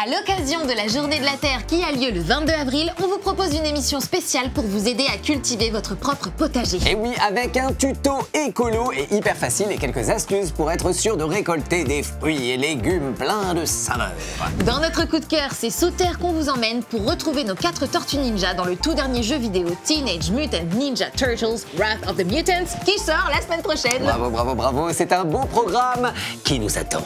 À l'occasion de la Journée de la Terre qui a lieu le 22 avril, on vous propose une émission spéciale pour vous aider à cultiver votre propre potager. Et oui, avec un tuto écolo et hyper facile et quelques astuces pour être sûr de récolter des fruits et légumes pleins de saveurs. Dans notre coup de cœur, c'est sous terre qu'on vous emmène pour retrouver nos 4 tortues ninja dans le tout dernier jeu vidéo Teenage Mutant Ninja Turtles Wrath of the Mutants qui sort la semaine prochaine. Bravo, bravo, bravo, c'est un beau programme qui nous attend.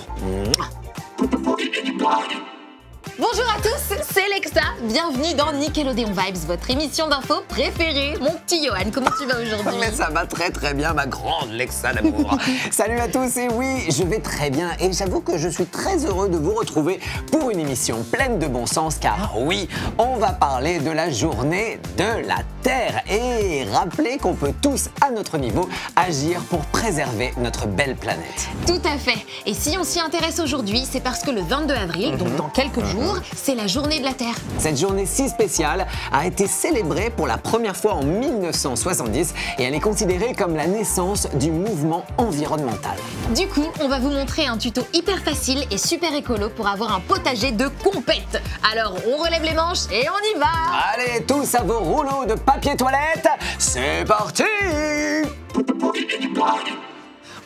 Bonjour à tous, c'est Lexa, bienvenue dans Nickelodeon Vibes, votre émission d'info préférée. Mon petit Johan, comment tu vas aujourd'hui? Mais ça va très très bien, ma grande Lexa d'amour. Salut à tous, et oui, je vais très bien et j'avoue que je suis très heureux de vous retrouver pour une émission pleine de bon sens car oui, on va parler de la journée de la Terre et rappeler qu'on peut tous, à notre niveau, agir pour préserver notre belle planète. Tout à fait, et si on s'y intéresse aujourd'hui, c'est parce que le 22 avril, donc dans quelques jours, c'est la journée de la Terre. Cette journée si spéciale a été célébrée pour la première fois en 1970 et elle est considérée comme la naissance du mouvement environnemental. Du coup, on va vous montrer un tuto hyper facile et super écolo pour avoir un potager de compète. Alors, on relève les manches et on y va! Allez, tous à vos rouleaux de papier toilette, c'est parti!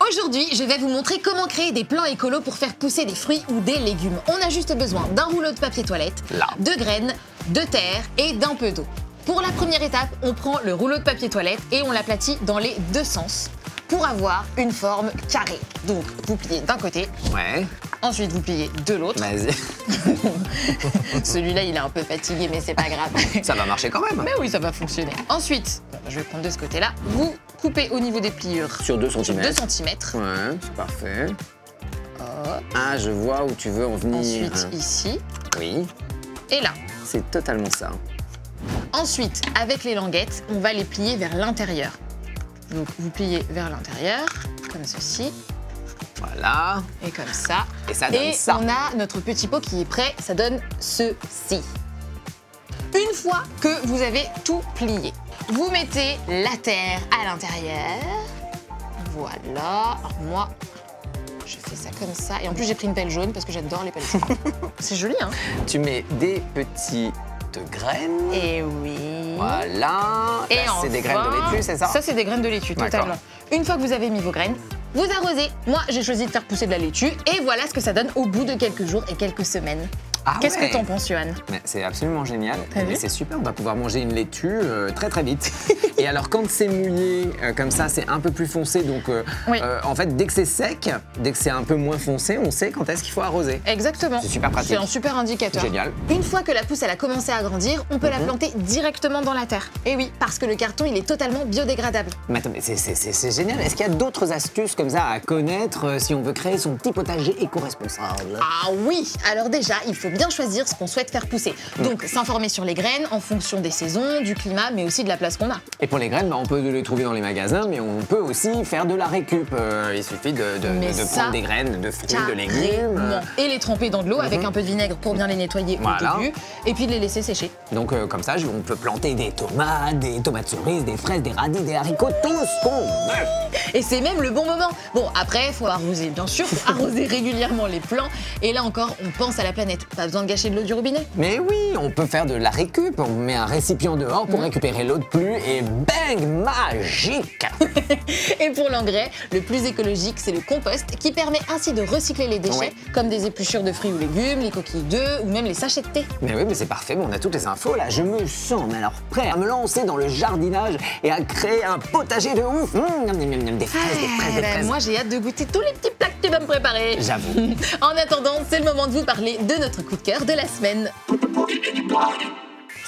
Aujourd'hui, je vais vous montrer comment créer des plants écolos pour faire pousser des fruits ou des légumes. On a juste besoin d'un rouleau de papier toilette, de graines, de terre et d'un peu d'eau. Pour la première étape, on prend le rouleau de papier toilette et on l'aplatit dans les deux sens pour avoir une forme carrée. Donc, vous pliez d'un côté. Ouais. Ensuite, vous pliez de l'autre. Vas-y. Celui-là, il est un peu fatigué, mais c'est pas grave. Ça va marcher quand même. Mais oui, ça va fonctionner. Ensuite, je vais prendre de ce côté-là. Vous coupez au niveau des pliures. Sur 2 cm. 2 cm. Ouais, c'est parfait. Oh. Ah, je vois où tu veux en venir. Ensuite, ici. Oui. Et là. C'est totalement ça. Ensuite, avec les languettes, on va les plier vers l'intérieur. Donc, vous pliez vers l'intérieur, comme ceci. Voilà. Et comme ça. Et ça donne ça. Et on a notre petit pot qui est prêt, ça donne ceci. Une fois que vous avez tout plié, vous mettez la terre à l'intérieur. Voilà. Alors moi, je fais ça comme ça. Et en plus, j'ai pris une pelle jaune parce que j'adore les pelles jaunes. C'est joli, hein? Tu mets des petites graines. Et oui. Voilà. Et c'est des graines de laitue, c'est ça? Ça, c'est des graines de laitue, totalement. Une fois que vous avez mis vos graines, vous arrosez. Moi, j'ai choisi de faire pousser de la laitue et voilà ce que ça donne au bout de quelques jours et quelques semaines. Ah Qu'est-ce ouais. que t'en penses, Johan? C'est absolument génial. Vu C'est super, on va pouvoir manger une laitue très très vite. Et alors quand c'est mouillé comme ça, c'est un peu plus foncé. Donc oui. En fait, dès que c'est sec, dès que c'est un peu moins foncé, on sait quand est-ce qu'il faut arroser. Exactement. C'est super pratique. C'est un super indicateur. Génial. Une fois que la pousse elle a commencé à grandir, on peut la planter directement dans la terre. Et oui, parce que le carton il est totalement biodégradable. Mais attends, mais c'est génial. Est-ce qu'il y a d'autres astuces comme ça à connaître si on veut créer son petit potager éco-responsable? Ah oui. Alors déjà, il faut bien choisir ce qu'on souhaite faire pousser. Donc s'informer sur les graines en fonction des saisons, du climat, mais aussi de la place qu'on a. Et pour les graines, on peut les trouver dans les magasins, mais on peut aussi faire de la récup. Il suffit de prendre des graines de fruits, de légumes. Et les tremper dans de l'eau avec un peu de vinaigre pour bien les nettoyer au début, et puis de les laisser sécher. Donc comme ça, on peut planter des tomates cerises, des fraises, des radis, des haricots, tout ce qu'on veut. Et c'est même le bon moment. Bon, après, il faut arroser, bien sûr, faut arroser régulièrement les plants. Et là encore, on pense à la planète. Pas besoin de gâcher de l'eau du robinet. Mais oui, on peut faire de la récup. On met un récipient dehors pour récupérer l'eau de pluie et bang, magique. Et pour l'engrais, le plus écologique, c'est le compost qui permet ainsi de recycler les déchets, comme des épluchures de fruits ou légumes, les coquilles d'œufs ou même les sachets de thé. Mais oui, mais c'est parfait, on a toutes les infos là. Je me sens alors prêt à me lancer dans le jardinage et à créer un potager de ouf. Des fraises, des fraises, des fraises. Moi, j'ai hâte de goûter tous les petits plats que tu vas me préparer. J'avoue. En attendant, c'est le moment de vous parler de notre coup de cœur de la semaine.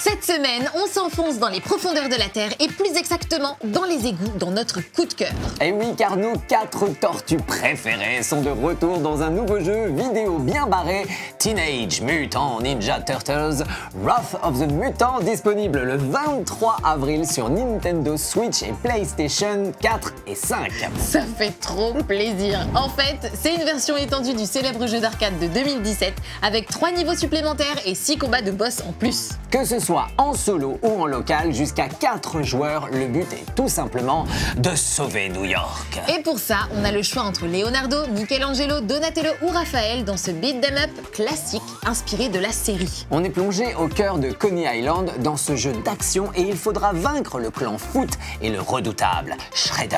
Cette semaine, on s'enfonce dans les profondeurs de la Terre et plus exactement dans les égouts dans notre coup de cœur. Et oui, car nos 4 tortues préférées sont de retour dans un nouveau jeu vidéo bien barré, Teenage Mutant Ninja Turtles Wrath of the Mutant, disponible le 23 avril sur Nintendo Switch et PlayStation 4 et 5. Ça fait trop plaisir. En fait, c'est une version étendue du célèbre jeu d'arcade de 2017 avec 3 niveaux supplémentaires et 6 combats de boss en plus. Que ce soit en solo ou en local, jusqu'à 4 joueurs, le but est tout simplement de sauver New York. Et pour ça, on a le choix entre Leonardo, Michelangelo, Donatello ou Raphaël dans ce beat 'em up classique inspiré de la série. On est plongé au cœur de Coney Island dans ce jeu d'action et il faudra vaincre le clan Foot et le redoutable Shredder.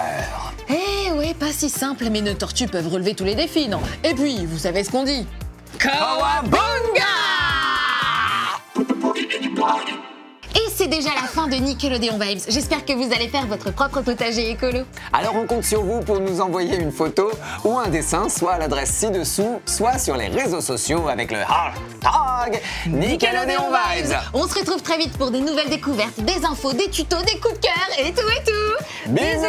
Eh ouais, pas si simple, mais nos tortues peuvent relever tous les défis, non? Et puis, vous savez ce qu'on dit? Cowabunga! Et c'est déjà la fin de Nickelodeon Vibes. J'espère que vous allez faire votre propre potager écolo. Alors on compte sur vous pour nous envoyer une photo ou un dessin, soit à l'adresse ci-dessous, soit sur les réseaux sociaux avec le hashtag Nickelodeon Vibes. On se retrouve très vite pour des nouvelles découvertes, des infos, des tutos, des coups de cœur et tout et tout. Bisous!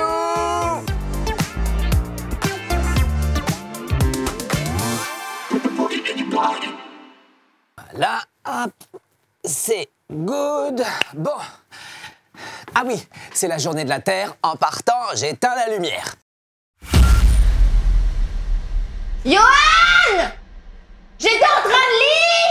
Là, hop, c'est good. Bon. Ah oui, c'est la journée de la Terre. En partant, j'éteins la lumière. Johan! J'étais en train de lire!